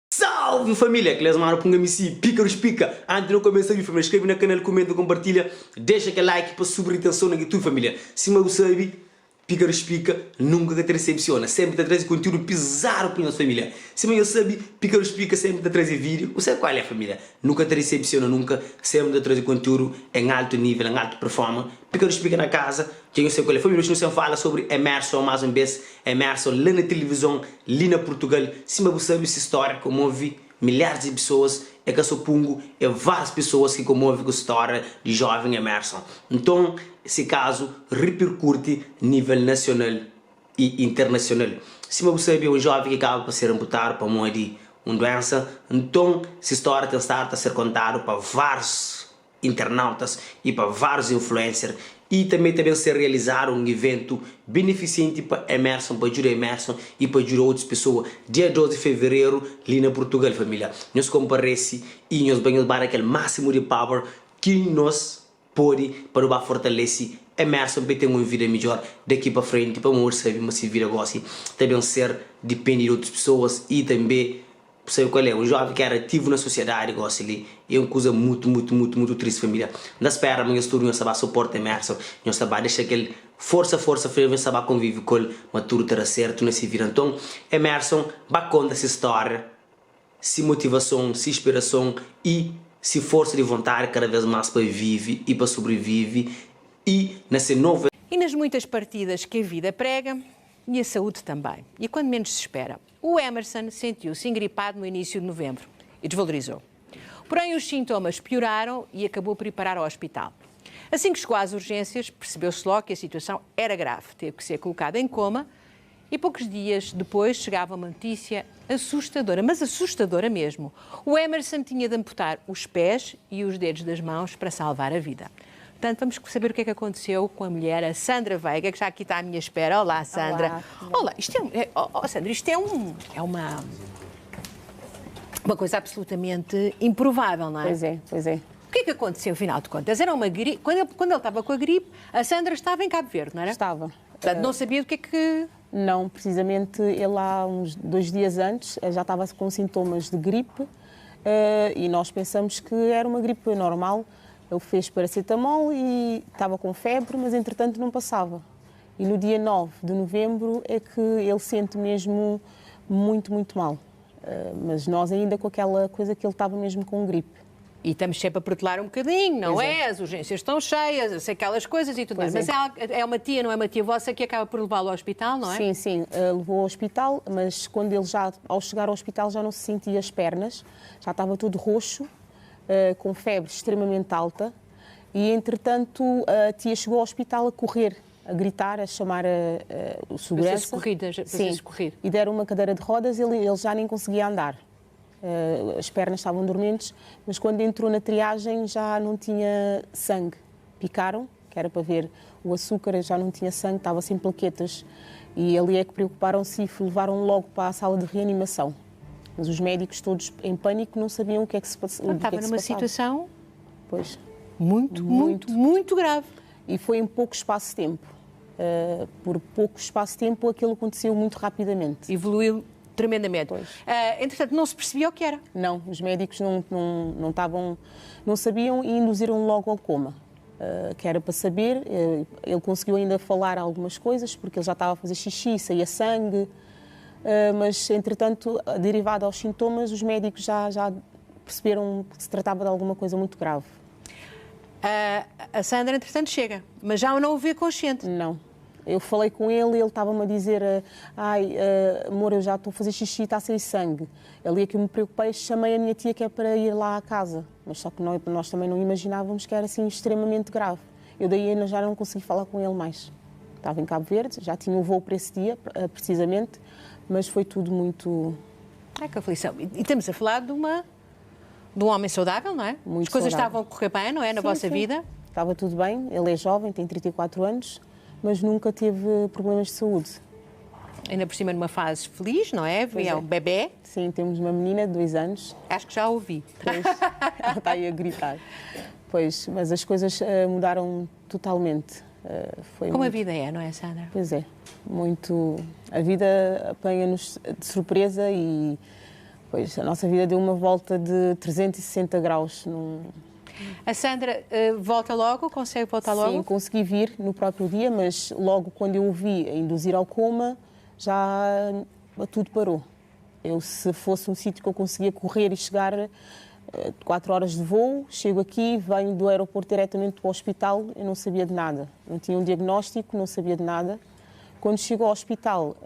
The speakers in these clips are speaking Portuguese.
Salve família, que les mano punga misi, pica os pica. Antes de não começar a família, inscreve no canal, comenta, compartilha, deixa aquele like para subir a atenção na tua família. Se não sabe, pica os pica, nunca te decepciona, sempre te traz conteúdo bizarro para a nossa família. Se não sabe, pica os pica, sempre te traz vídeo. Você qual é a família? Nunca te decepciona, nunca, sempre te traz conteúdo em alto nível, em alta performance. Pica os pica na casa, quem eu sei qual é a família. Hoje não fala sobre Emerson, mais uma vez, Emerson, lá na televisão, ali na Portugal. Se não sabe essa história, comove milhares de pessoas, é que eu sou pungo, é várias pessoas que comovem com a história de jovem Emerson. Então, esse caso repercute a nível nacional e internacional. Se você sabe, um jovem que acaba por ser amputado para morrer de uma doença, então essa história tem estado a ser contada para vários internautas e para vários influencers e também ser realizado um evento beneficente para Emerson, para ajudar Emerson e para ajudar outras pessoas. Dia 12 de fevereiro, ali na Portugal, família. Nós comparece e nós vamos dar aquele máximo de power que nós pode para fortalecer Emerson para ter uma vida melhor daqui para frente, para morrer, sabe, mas se vira gosta, também ser depende de outras pessoas e também sabe qual é? Um jovem que era ativo na sociedade, gosta ali, é uma coisa muito triste, família. Na espera, mas estudo, nós sabemos suporte Emerson, nós sabemos deixar aquele força, nós sabemos conviver com ele, mas tudo terá certo, não se vira. Então, Emerson, vai contar essa história, se motivação, se inspiração e se força de vontade cada vez mais para viver e para sobreviver e nessa nova. E nas muitas partidas que a vida prega, e a saúde também. E quando menos se espera, o Emerson sentiu-se engripado no início de novembro e desvalorizou. Porém, os sintomas pioraram e acabou por ir parar ao hospital. Assim que chegou às urgências, percebeu-se logo que a situação era grave. Teve que ser colocado em coma e poucos dias depois chegava uma notícia assustadora, mas assustadora mesmo. O Emerson tinha de amputar os pés e os dedos das mãos para salvar a vida. Portanto, vamos saber o que é que aconteceu com a mulher, a Sandra Veiga, que já aqui está à minha espera. Olá, Sandra. Olá, isto Sandra, isto é uma coisa absolutamente improvável, não é? Pois é. O que é que aconteceu, afinal de contas? Era uma gripe. Quando ele estava com a gripe, a Sandra estava em Cabo Verde, não era? Estava. Portanto, não sabia do que é que... Não, precisamente ele há uns 2 dias antes já estava com sintomas de gripe e nós pensamos que era uma gripe normal. Ele fez paracetamol e estava com febre, mas entretanto não passava. E no dia 9 de novembro é que ele sente mesmo muito mal. Mas nós ainda com aquela coisa que ele estava mesmo com gripe. E estamos sempre a protelar um bocadinho, não é? As urgências estão cheias, eu sei aquelas coisas e tudo mais. Mas é uma tia, não é uma tia vossa que acaba por levá-lo ao hospital, não é? Sim, levou ao hospital, mas quando ele ao chegar ao hospital já não se sentia as pernas, já estava tudo roxo, com febre extremamente alta e, entretanto, a tia chegou ao hospital a correr, a gritar, a chamar o segurança. Sim, e deram uma cadeira de rodas, ele já nem conseguia andar. As pernas estavam dormentes, mas quando entrou na triagem já não tinha sangue. Picaram, que era para ver o açúcar, já não tinha sangue, estava sem plaquetas. E ali é que preocuparam-se e levaram logo para a sala de reanimação. Mas os médicos todos em pânico não sabiam o que é que se passava. Estava numa situação muito grave. E foi em pouco espaço de tempo. Por pouco espaço de tempo aquilo aconteceu muito rapidamente. Evoluiu tremendamente. Entretanto, não se percebia o que era. Não, os médicos não sabiam e induziram logo ao coma. Que era para saber, ele conseguiu ainda falar algumas coisas, porque ele já estava a fazer xixi, saía sangue, mas, entretanto, derivado aos sintomas, os médicos já perceberam que se tratava de alguma coisa muito grave. A Sandra, entretanto, chega, mas já não o vê consciente. Não. Eu falei com ele e ele estava-me a dizer amor, eu já estou a fazer xixi e está a sair sangue. Ali é que eu me preocupei, chamei a minha tia que é para ir lá à casa. Mas só que nós também não imaginávamos que era assim extremamente grave. Eu daí já não consegui falar com ele mais. Estava em Cabo Verde, já tinha um voo para esse dia, precisamente, mas foi tudo muito... Ai, que aflição. E estamos a falar de um homem saudável, não é? Muito As coisas saudável. estavam a correr bem, não é? Na vossa vida? Estava tudo bem, ele é jovem, tem 34 anos, mas nunca teve problemas de saúde. Ainda por cima numa fase feliz, não é? É um bebê. Sim, temos uma menina de 2 anos. Acho que já ouvi. Pois, ela está aí a gritar. Pois, mas as coisas mudaram totalmente. Como a vida é, não é, Sandra? Pois é, muito. A vida apanha-nos de surpresa e Pois, a nossa vida deu uma volta de 360 graus. A Sandra volta logo? Consegue voltar logo? Sim, consegui vir no próprio dia, mas logo quando eu o vi a induzir ao coma, já tudo parou. Se fosse um sítio que eu conseguia correr e chegar 4 horas de voo, chego aqui, venho do aeroporto diretamente para o hospital, eu não sabia de nada. Não tinha um diagnóstico, não sabia de nada. Quando chego ao hospital,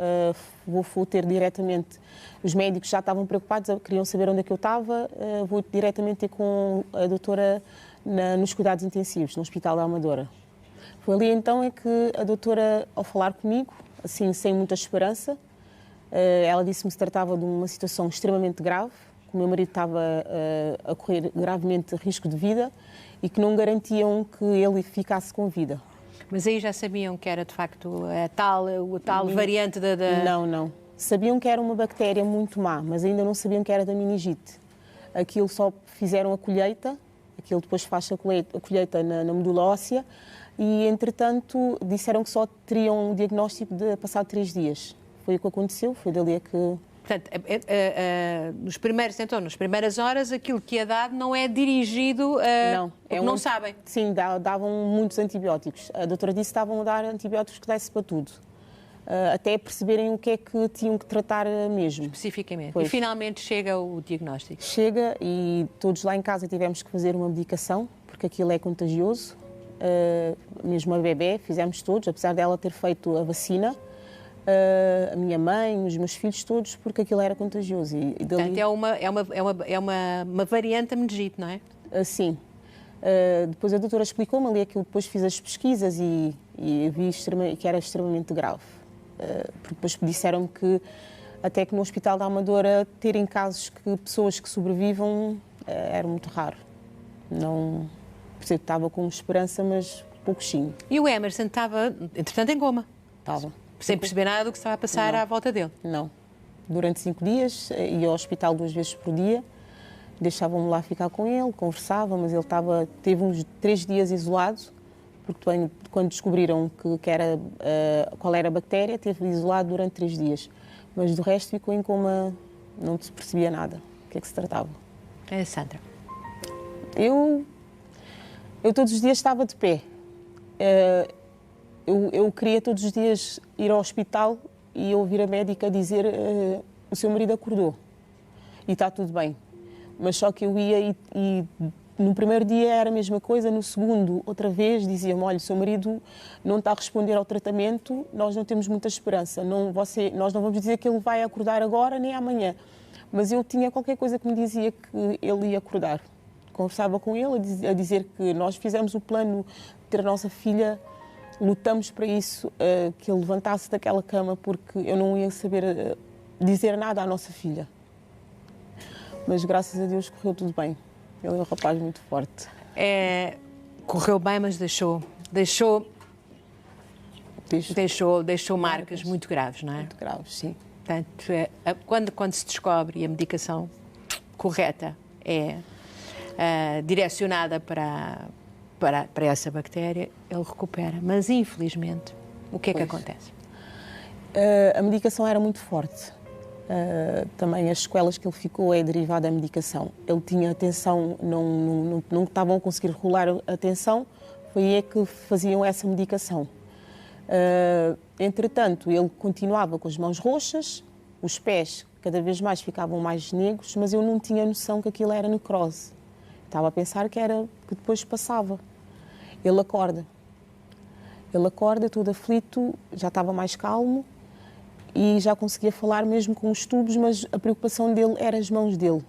vou ter diretamente... Os médicos já estavam preocupados, queriam saber onde é que eu estava, vou diretamente ter com a doutora nos cuidados intensivos, no Hospital da Amadora. Foi ali então é que a doutora, ao falar comigo, assim, sem muita esperança, ela disse-me que se tratava de uma situação extremamente grave, que o meu marido estava a correr gravemente risco de vida e que não garantiam que ele ficasse com vida. Mas aí já sabiam que era, de facto, a tal variante da... Não. Sabiam que era uma bactéria muito má, mas ainda não sabiam que era da meningite. Aquilo só fizeram a colheita, aquilo depois faz a colheita na medula óssea e, entretanto, disseram que só teriam um diagnóstico de passado 3 dias. Foi o que aconteceu, foi dali a que... Portanto, nas primeiras horas, aquilo que é dado não é dirigido a... Não, não sabem. Sim, davam muitos antibióticos. A doutora disse que estavam a dar antibióticos que desse para tudo. Até perceberem o que é que tinham que tratar mesmo. Especificamente. Pois. E finalmente chega o diagnóstico. Chega e todos lá em casa tivemos que fazer uma medicação, porque aquilo é contagioso. Mesmo a bebê, fizemos todos, apesar dela ter feito a vacina. A minha mãe, os meus filhos todos, porque aquilo era contagioso. E dali... Portanto, é uma variante da meningite, não é? Sim. Depois a doutora explicou-me ali aquilo, depois fiz as pesquisas e vi que era extremamente grave. Porque depois disseram-me que até que no Hospital da Amadora terem casos que pessoas que sobrevivam era muito raro. Não, eu estava com esperança, mas pouquinho. E o Emerson estava, entretanto, em coma? Estava. Sem perceber nada do que estava a passar à volta dele? Não. Durante 5 dias, ia ao hospital 2 vezes por dia, deixavam-me lá ficar com ele, conversava, mas ele teve uns 3 dias isolado, porque quando descobriram qual era a bactéria, teve isolado durante 3 dias. Mas do resto ficou em coma, não se percebia nada. O que é que se tratava? É, Sandra. Eu todos os dias estava de pé. Eu queria todos os dias ir ao hospital e ouvir a médica dizer o seu marido acordou e está tudo bem. Mas só que eu ia e no primeiro dia era a mesma coisa, no segundo, outra vez, diziam-me, olha, o seu marido não está a responder ao tratamento, nós não temos muita esperança, nós não vamos dizer que ele vai acordar agora nem amanhã. Mas eu tinha qualquer coisa que me dizia que ele ia acordar. Conversava com ele a dizer que nós fizemos o plano de ter a nossa filha, lutamos para isso, que ele levantasse daquela cama, porque eu não ia saber dizer nada à nossa filha. Mas graças a Deus correu tudo bem. Ele é um rapaz muito forte. Correu bem, mas deixou marcas muito graves, não é? Muito graves, sim. Portanto, quando se descobre e a medicação correta é direcionada para essa bactéria, ele recupera. Mas, infelizmente, o que é que acontece? A medicação era muito forte. Também as sequelas que ele ficou é derivada da medicação. Ele tinha atenção, não estavam a conseguir regular a atenção, foi aí que faziam essa medicação. Entretanto, ele continuava com as mãos roxas, os pés cada vez mais ficavam mais negros, mas eu não tinha noção que aquilo era necrose. Estava a pensar que depois passava. Ele acorda todo aflito, já estava mais calmo, e já conseguia falar mesmo com os tubos, mas a preocupação dele era as mãos dele.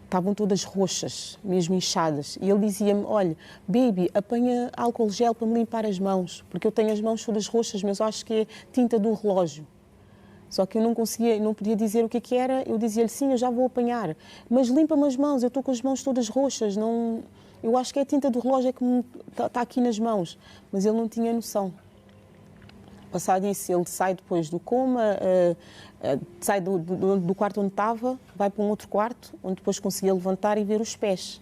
Estavam todas roxas, mesmo inchadas. E ele dizia-me, olha, baby, apanha álcool gel para me limpar as mãos, porque eu tenho as mãos todas roxas, mas eu acho que é tinta do relógio. Só que eu não podia dizer o que era. Eu dizia-lhe, sim, eu já vou apanhar, mas limpa-me as mãos, eu estou com as mãos todas roxas, eu acho que é a tinta do relógio que está aqui nas mãos. Mas ele não tinha noção. Passado isso, ele sai depois do coma, sai do quarto onde estava, vai para um outro quarto, onde depois conseguia levantar e ver os pés.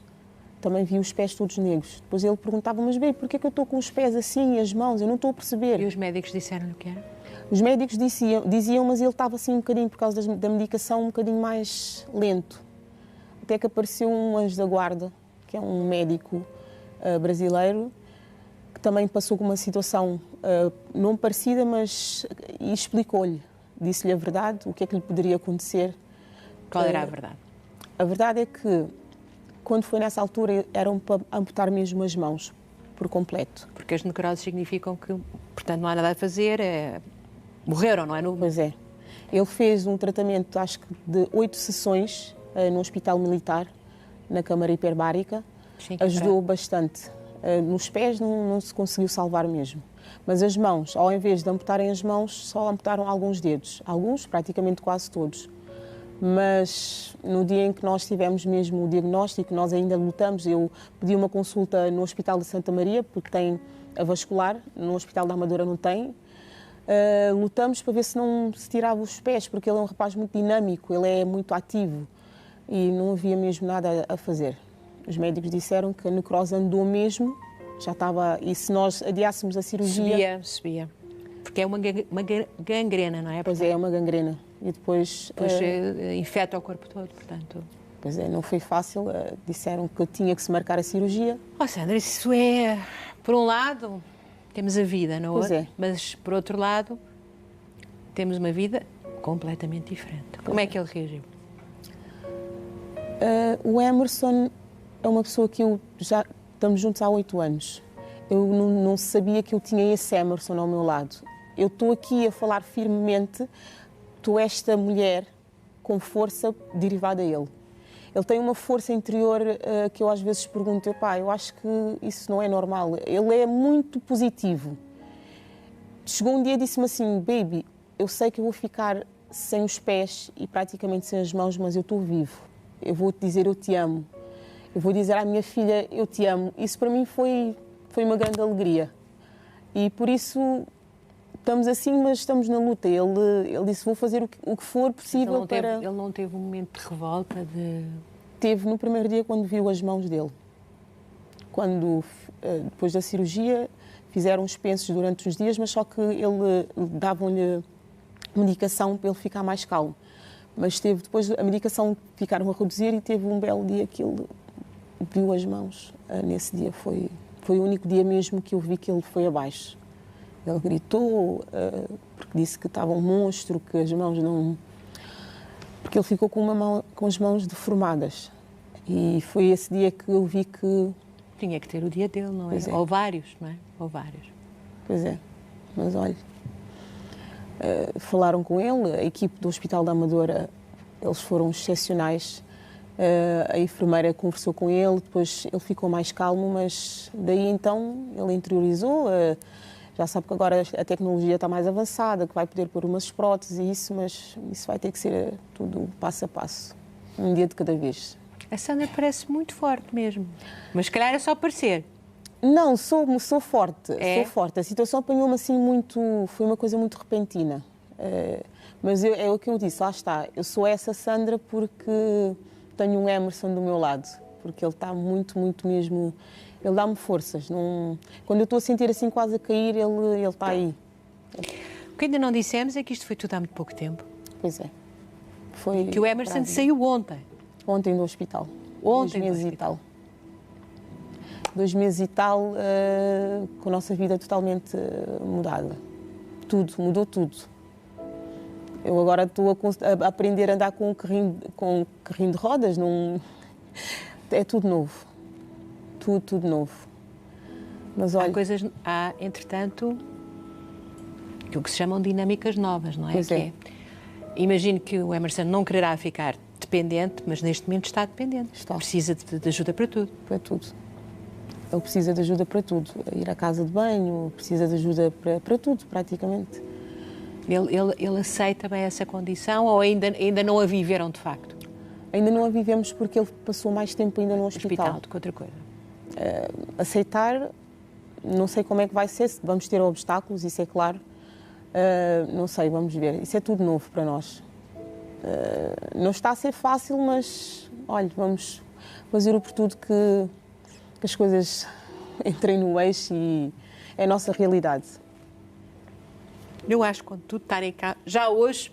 Também vi os pés todos negros. Depois ele perguntava, mas bem, porquê que eu estou com os pés assim e as mãos? Eu não estou a perceber. E os médicos disseram-lhe o que era? Os médicos diziam, mas ele estava assim um bocadinho, por causa da medicação, um bocadinho mais lento. Até que apareceu um anjo da guarda, que é um médico brasileiro, que também passou por uma situação não parecida, mas e explicou-lhe, disse-lhe a verdade, o que é que lhe poderia acontecer. Qual era a verdade? A verdade é que, quando foi nessa altura, eram para amputar mesmo as mãos, por completo. Porque as necroses significam que, portanto, não há nada a fazer, morreram, não é? Pois é. Ele fez um tratamento, acho que de 8 sessões no Hospital Militar, na Câmara Hiperbárica. Sim, ajudou bastante. Nos pés não se conseguiu salvar mesmo. Mas as mãos, ao invés de amputarem as mãos, só amputaram alguns dedos. Alguns, praticamente quase todos. Mas no dia em que nós tivemos mesmo o diagnóstico, nós ainda lutamos. Eu pedi uma consulta no Hospital de Santa Maria, porque tem a vascular, no Hospital da Amadora não tem. Lutamos para ver se não se tirava os pés, porque ele é um rapaz muito dinâmico, ele é muito ativo e não havia mesmo nada a fazer. Os médicos disseram que a necrose andou mesmo, já estava, e se nós adiássemos a cirurgia... Subia. Porque é uma gangrena, não é? Pois é uma gangrena. E depois infeta o corpo todo, portanto... Pois é, não foi fácil, disseram que tinha que se marcar a cirurgia. Oh, Sandra, isso é... Por um lado, temos a vida, não é? Pois é. Mas, por outro lado, temos uma vida completamente diferente. Como é que ele reagiu? O Emerson é uma pessoa que eu já estamos juntos há 8 anos. Eu não sabia que eu tinha esse Emerson ao meu lado. Eu estou aqui a falar firmemente, estou esta mulher com força derivada a ele. Ele tem uma força interior que eu às vezes pergunto, pá, eu acho que isso não é normal. Ele é muito positivo. Chegou um dia e disse-me assim, baby, eu sei que eu vou ficar sem os pés e praticamente sem as mãos, mas eu estou vivo. Eu vou-te dizer eu te amo. Eu vou dizer à minha filha eu te amo. Isso para mim foi uma grande alegria. E por isso estamos assim, mas estamos na luta. Ele disse vou fazer o que for possível para... Ele não teve um momento de revolta? Teve no primeiro dia quando viu as mãos dele. Quando, depois da cirurgia, fizeram os pensos durante uns dias, mas só que davam-lhe medicação para ele ficar mais calmo. Mas teve depois a medicação ficaram a reduzir e teve um belo dia que ele viu as mãos. Nesse dia foi o único dia mesmo que eu vi que ele foi abaixo. Ele gritou, porque disse que estava um monstro, que as mãos não... Porque ele ficou com as mãos deformadas. E foi esse dia que eu vi que... Tinha que ter o dia dele, não é? Pois é. Ou vários, não é? Ou vários. Pois é. Mas olha, falaram com ele, a equipe do Hospital da Amadora, eles foram excepcionais. A enfermeira conversou com ele, depois ele ficou mais calmo, mas daí então ele interiorizou. Já sabe que agora a tecnologia está mais avançada, que vai poder pôr umas próteses e isso, mas isso vai ter que ser tudo passo a passo, um dia de cada vez. A Sandra parece muito forte mesmo, mas se calhar é só parecer. Não, sou forte, É? sou forte. A situação apanhou-me assim muito, foi uma coisa muito repentina. Mas é o que eu disse, lá está, eu sou essa Sandra porque tenho um Emerson do meu lado, porque ele está muito, muito mesmo... Ele dá-me forças. Quando eu estou a sentir assim quase a cair, ele está aí. O que ainda não dissemos é que isto foi tudo há muito pouco tempo. Pois é. Foi Que o Emerson saiu ontem. Ontem do hospital. Ontem 2 meses e tal. 2 meses e tal, com a nossa vida totalmente mudada. Tudo, mudou tudo. Eu agora estou a aprender a andar com um carrinho de rodas. É tudo novo. Tudo novo. Mas olha... Há, entretanto, aquilo que se chamam dinâmicas novas, não é? Pois é. Imagino que o Emerson não quererá ficar dependente, mas neste momento está dependente. Está. Precisa de ajuda para tudo. Para tudo. Ele precisa de ajuda para tudo. Ir à casa de banho, precisa de ajuda para tudo, praticamente. Ele aceita bem essa condição ou ainda não a viveram de facto? Ainda não a vivemos porque ele passou mais tempo ainda no hospital. Do que outra coisa. Aceitar, não sei como é que vai ser, se vamos ter obstáculos, isso é claro. Não sei, vamos ver. Isso é tudo novo para nós. Não está a ser fácil, mas, olha, vamos fazer o por tudo que as coisas entrem no eixo e é a nossa realidade. Eu acho que quando tudo estarem cá, já hoje,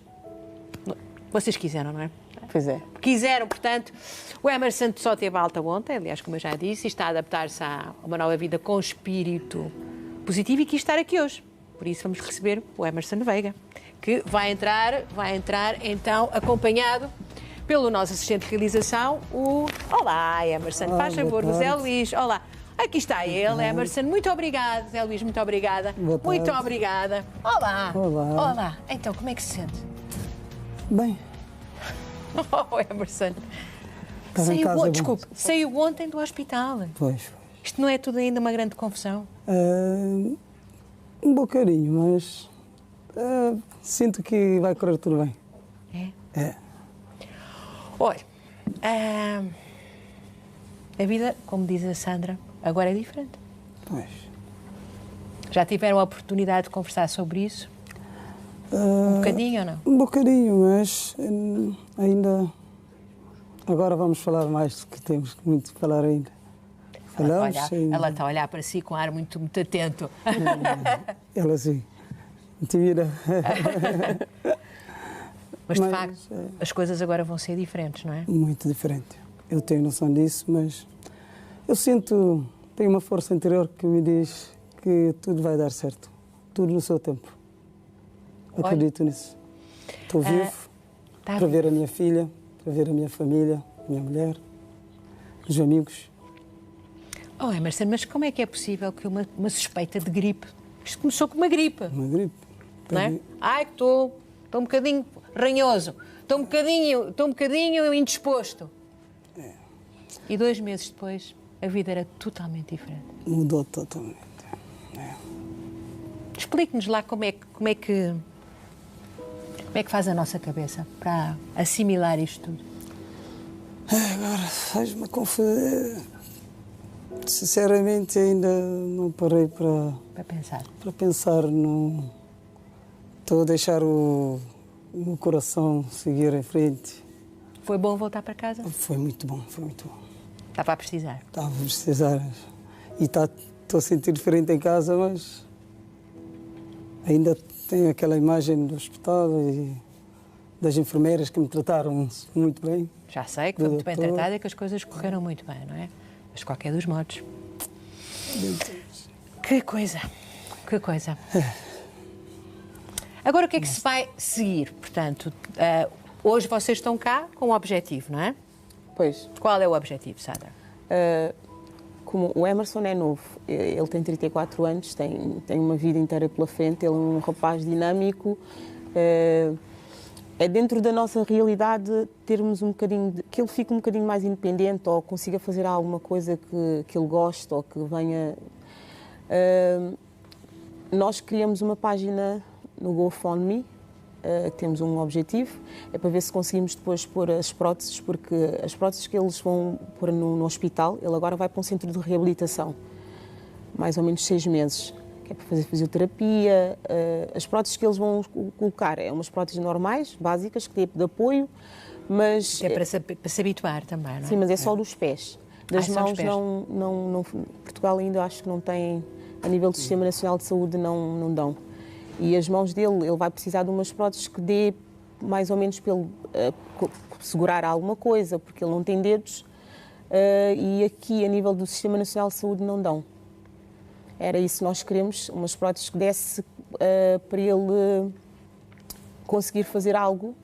vocês quiseram, não é? Pois é. Quiseram, portanto, o Emerson só teve alta ontem, aliás, como eu já disse, e está a adaptar-se a uma nova vida com espírito positivo e quis estar aqui hoje. Por isso vamos receber o Emerson Veiga, que vai entrar então acompanhado pelo nosso assistente de realização, o... Olá, Emerson, faz favor, o Zé Luís. Olá. Aqui está ele, Emerson. Muito obrigado, Zé Luís, muito obrigada. Muito obrigada. Olá. Olá. Olá. Então, como é que se sente? Bem, Oh, Emerson. estava em casa bom. Desculpe, saiu ontem do hospital. Pois. Isto não é tudo ainda uma grande confusão? Um bocadinho, mas sinto que vai correr tudo bem. É? É. Olha, a vida, como diz a Sandra, agora é diferente. Pois. Já tiveram a oportunidade de conversar sobre isso? Um bocadinho ou não? Um bocadinho, mas ainda... Agora vamos falar mais, que temos muito que falar ainda. Falamos ainda. Ela está a olhar para si com um ar muito, muito atento. Ela sim. Intimida. Mas, de facto, as coisas agora vão ser diferentes, não é? Muito diferente. Eu tenho noção disso, mas eu sinto... Tenho uma força interior que me diz que tudo vai dar certo. Tudo no seu tempo. Acredito nisso. Estou vivo para ver a minha filha, para ver a minha família, a minha mulher, os amigos. Oh, Emerson, mas como é que é possível que uma suspeita de gripe... Isto começou com uma gripe, Uma gripe. não é? Ai, que estou um bocadinho ranhoso, estou um bocadinho indisposto. E 2 meses depois, a vida era totalmente diferente. Mudou totalmente. Explique-nos lá como é que faz a nossa cabeça para assimilar isto tudo. Agora faz-me confusão. Sinceramente, ainda não parei para pensar. Não. Estou a deixar o meu coração seguir em frente. Foi bom voltar para casa? Foi muito bom, foi muito bom. Estava a precisar? Estava a precisar. E estou a sentir diferente em casa, mas ainda tenho aquela imagem do hospital e das enfermeiras que me trataram muito bem. Já sei que foi muito bem tratada e que as coisas correram muito bem, não é? Mas de qualquer dos modos. Que coisa, que coisa. Agora o que é que se vai seguir? Portanto, hoje vocês estão cá com um objetivo, não é? Pois. Qual é o objetivo, Sandra? Como o Emerson é novo, ele tem 34 anos, tem uma vida inteira pela frente, ele é um rapaz dinâmico. É dentro da nossa realidade termos um bocadinho que ele fique um bocadinho mais independente ou consiga fazer alguma coisa que ele goste ou que venha. Nós criamos uma página no GoFundMe, temos um objetivo, é para ver se conseguimos depois pôr as próteses, porque as próteses que eles vão pôr no hospital, ele agora vai para um centro de reabilitação, mais ou menos 6 meses. Que é para fazer fisioterapia. As próteses que eles vão colocar é umas próteses normais, básicas, que têm de apoio, mas... É para se habituar também, não é? Sim, mas é só dos pés. Das só mãos dos pés. não... Portugal ainda acho que não tem, a nível do Sistema Nacional de Saúde, não dão. E as mãos dele, ele vai precisar de umas próteses que dê mais ou menos para ele segurar alguma coisa, porque ele não tem dedos, e aqui, a nível do Sistema Nacional de Saúde, não dão. Era isso que nós queremos, umas próteses que desse para ele conseguir fazer algo,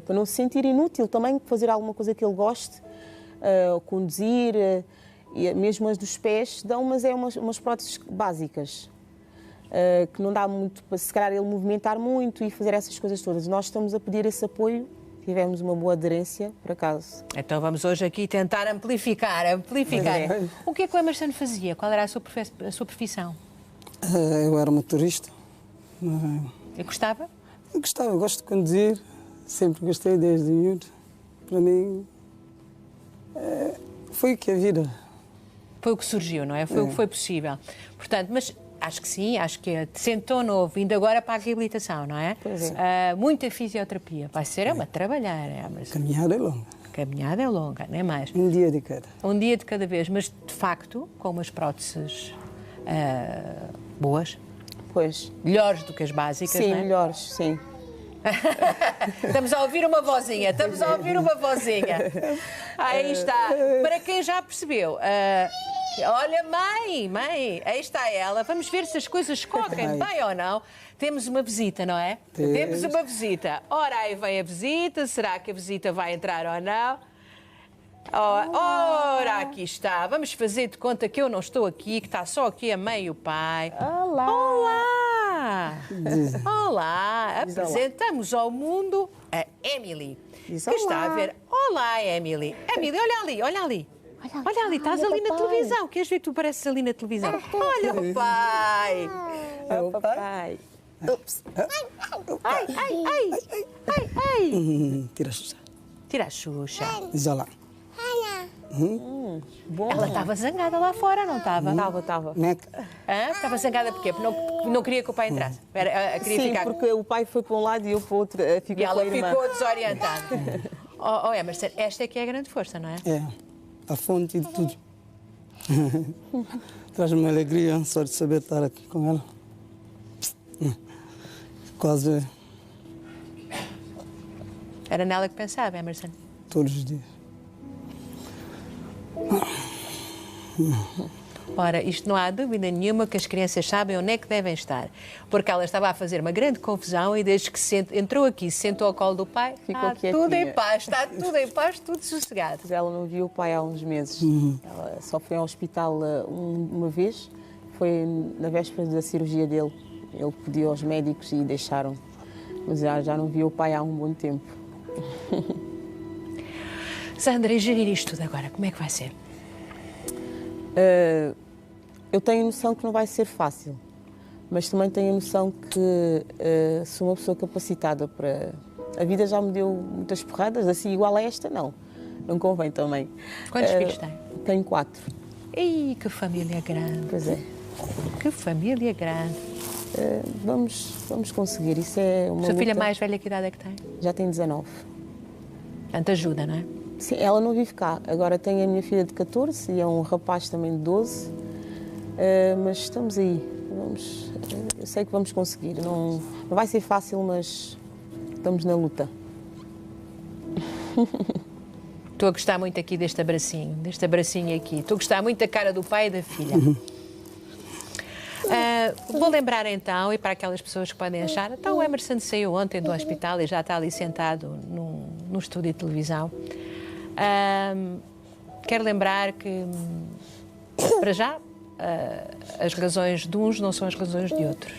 para não se sentir inútil também, fazer alguma coisa que ele goste, conduzir, e mesmo as dos pés dão, mas é umas próteses básicas, que não dá muito para, se calhar, ele movimentar muito e fazer essas coisas todas. Nós estamos a pedir esse apoio, tivemos uma boa aderência, por acaso. Então vamos hoje aqui tentar amplificar. O que é que o Emerson fazia? Qual era a sua profissão? Eu era motorista. Eu gostava? Eu gostava, eu gosto de conduzir, sempre gostei desde miúdo. Para mim, foi o que a vida. Foi o que surgiu, não é? Foi o que foi possível. Portanto, mas acho que sim, acho que sentou novo, indo agora para a reabilitação, não é? Pois é. Muita fisioterapia. Vai ser uma trabalhar, Emerson. Caminhada é longa. Caminhada é longa, não é mais? Um dia de cada. Um dia de cada vez, mas de facto, com umas próteses boas. Pois. Melhores do que as básicas, Sim, não é? melhores, sim. Estamos a ouvir uma vozinha, estamos a ouvir uma vozinha. Aí está. Para quem já percebeu, olha, mãe, aí está ela. Vamos ver se as coisas correm bem ou não. Temos uma visita, não é? Temos uma visita. Ora, aí vem a visita. Será que a visita vai entrar ou não? Ora, aqui está. Vamos fazer de conta que eu não estou aqui, que está só aqui a mãe e o pai. Olá! Olá! Olá! Apresentamos ao mundo a Emily, Diz que olá. está a ver. Olá, Emily. Emily, olha ali, olha ali. Olha ali, estás ali na papai. televisão. Queres ver que tu pareces ali na televisão? Olha o pai! É o papai. Ups. Ai, ai, ai! Ai, ai! Tira a Xuxa. Tira a Xuxa. Diz olá. Bom. Ela estava zangada lá fora, não estava? Estava. Meca. Estava zangada porquê? Porque não queria que o pai entrasse. Queria Sim, ficar... porque o pai foi para um lado e eu para o outro. Ficou E ela com a irmã. ficou desorientada. Oh, Emerson, esta é que é a grande força, não é? É, a fonte de tudo. Traz-me alegria só de saber estar aqui com ela. Quase Era nela que pensava, Emerson. todos os dias. Ora, isto não há dúvida nenhuma que as crianças sabem onde é que devem estar. Porque ela estava a fazer uma grande confusão e desde que entrou aqui, se sentou ao colo do pai, Ficou está tudo quietinha. em paz, está tudo em paz, tudo sossegado. Mas ela não viu o pai há uns meses. Ela só foi ao hospital uma vez, foi na véspera da cirurgia dele. Ele pediu aos médicos e deixaram. Mas já não viu o pai há um bom tempo. Sandra, e gerir isto tudo agora, como é que vai ser? Eu tenho noção que não vai ser fácil, mas também tenho noção que sou uma pessoa capacitada para... A vida já me deu muitas porradas, assim igual a esta, não. Não convém também. Quantos filhos tem? Tenho 4. Ih, que família grande, Pois é. que família grande. Vamos conseguir. Isso é uma Sua filha luta. mais velha, que idade é que tem? Já tem 19. Portanto, ajuda, não é? Sim, ela não vive cá. Agora tenho a minha filha de 14 e é um rapaz também de 12. Mas estamos aí. Eu sei que vamos conseguir. Não vai ser fácil, mas estamos na luta. Estou a gostar muito aqui deste abracinho aqui. Estou a gostar muito da cara do pai e da filha. Vou lembrar então, e para aquelas pessoas que podem achar, então o Emerson saiu ontem do hospital e já está ali sentado num estúdio de televisão. Quero lembrar que, para já, as razões de uns não são as razões de outros.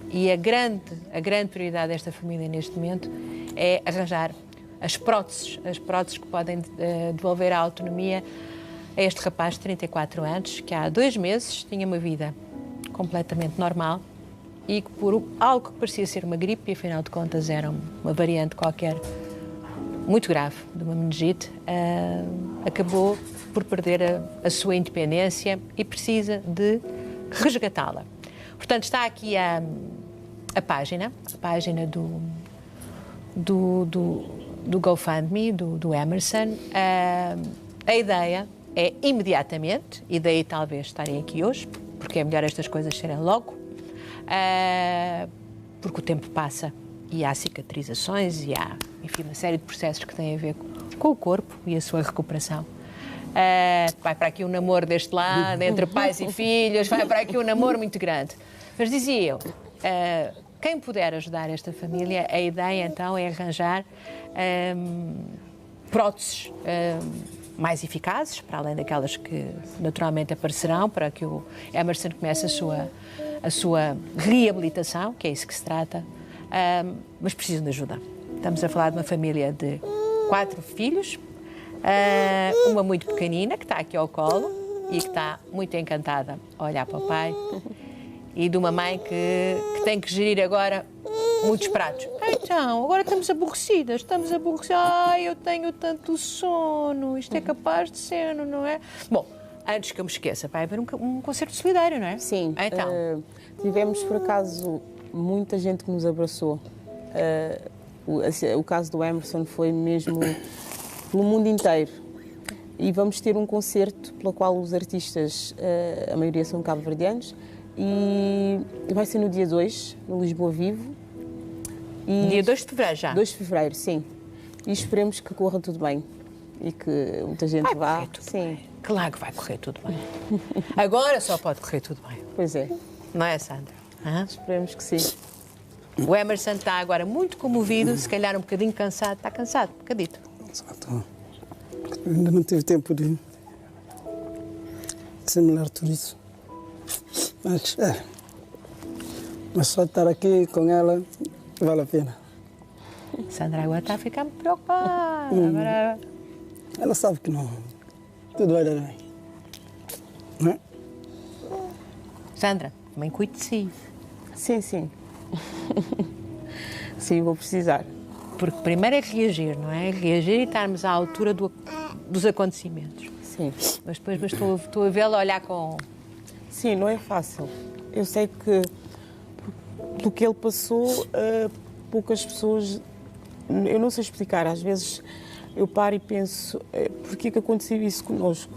E a grande prioridade desta família neste momento é arranjar as próteses que podem devolver a autonomia a este rapaz de 34 anos, que há 2 meses tinha uma vida completamente normal e que por algo que parecia ser uma gripe, e afinal de contas era uma variante qualquer muito grave de uma meningite, acabou por perder a sua independência e precisa de resgatá-la. Portanto, está aqui a página do GoFundMe, do Emerson. A ideia é imediatamente, e daí talvez estarem aqui hoje, porque é melhor estas coisas serem logo, porque o tempo passa e há cicatrizações e há, enfim, uma série de processos que têm a ver com o corpo e a sua recuperação. Vai para aqui um namoro deste lado, entre pais e filhos, vai para aqui um namoro muito grande. Mas dizia eu, quem puder ajudar esta família, a ideia então é arranjar próteses mais eficazes, para além daquelas que naturalmente aparecerão, para que o Emerson comece a sua reabilitação, que é isso que se trata, mas precisam de ajuda. Estamos a falar de uma família de 4 filhos, uma muito pequenina, que está aqui ao colo e que está muito encantada a olhar para o pai, e de uma mãe que tem que gerir agora muitos pratos. Então, agora estamos aborrecidas. Ai, eu tenho tanto sono. Isto é capaz de ser, não é? Bom, antes que eu me esqueça, vai haver um concerto solidário, não é? Sim. Então. Tivemos, por acaso, muita gente que nos abraçou. O caso do Emerson foi mesmo pelo mundo inteiro. E vamos ter um concerto pelo qual os artistas, a maioria são cabo-verdianos, e vai ser no dia 2, no Lisboa Vivo. E Dia 2 de fevereiro já. 2 de fevereiro, sim. E esperemos que corra tudo bem e que muita gente Vai vá. correr tudo Sim, bem. Claro que vai correr tudo bem. Agora só pode correr tudo bem. pois é. Não é, Sandra? Hã? Esperemos que sim. O Emerson está agora muito comovido, se calhar um bocadinho cansado. Está cansado, um bocadito. Exato. Ainda não tive tempo de assimilar tudo isso. Mas só estar aqui com ela vale a pena. Sandra agora está a ficar muito preocupada. Agora... Ela sabe que não. Tudo vai dar bem. Não é? Sandra, também cuide de si. Sim, sim. Sim, vou precisar. Porque primeiro é reagir, não é? Reagir e estarmos à altura dos acontecimentos. Sim. Mas depois estou a vê-la olhar com... Sim, não é fácil. Eu sei que pelo que ele passou, poucas pessoas... Eu não sei explicar. Às vezes eu paro e penso, porquê que aconteceu isso connosco?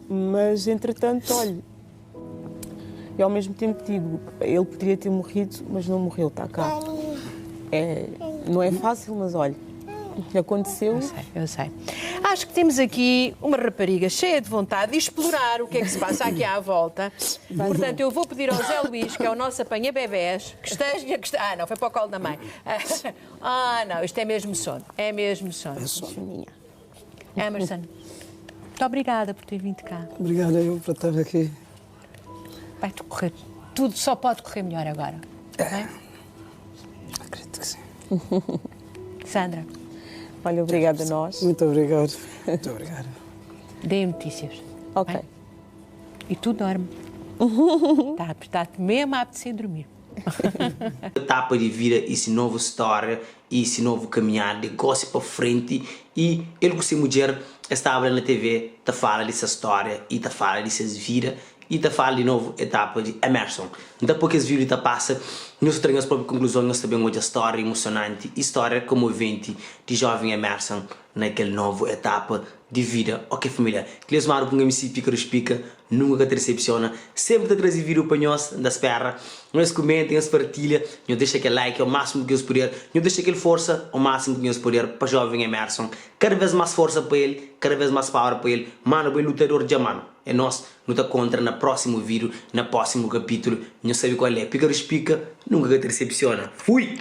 Mas, entretanto, olha, e ao mesmo tempo digo, ele poderia ter morrido, mas não morreu, está cá. Não é fácil, mas olha, aconteceu. Eu sei. Acho que temos aqui uma rapariga cheia de vontade de explorar o que é que se passa aqui à volta. Portanto, eu vou pedir ao Zé Luís, que é o nosso apanha-bebés, que esteja... Ah, não, foi para o colo da mãe. Ah, não, isto é mesmo sono. É mesmo sono. Emerson, muito obrigada por ter vindo cá. Obrigado eu por estar aqui. Vai correr. Tudo só pode correr melhor agora. Não é? Acredito que sim. Sandra, Olha, obrigada a nós. Muito obrigado. Muito obrigado. dê notícias. Ok. Bem? E tu dorme. Está-te mesmo a apetecer dormir. Etapa de vida, esse novo história, esse novo caminhar, negócio para frente. E ele, com sua mulher, estava na TV, te fala dessa história e te fala dessas vidas. E te fala de novo etapa de Emerson. Depois que esse vídeo te passa, nós temos a própria conclusão, nós sabemos uma história emocionante, história comovente de jovem Emerson naquela nova etapa de vida. Ok, família? Que Deus mara para um MC Pica Respica, nunca te decepciona, sempre te traz vídeo para nós, da espera. Nós comentem, nós partilha, nós deixa aquele like ao máximo que nós puder, nós deixa aquele força ao máximo que nós puder para jovem Emerson. Cada vez mais força para ele, cada vez mais power para ele. Mano, bem lutador de mano. É nós, luta contra no próximo vídeo, no próximo capítulo. Não sabe qual é. Pica Respica, nunca te decepciona. Fui!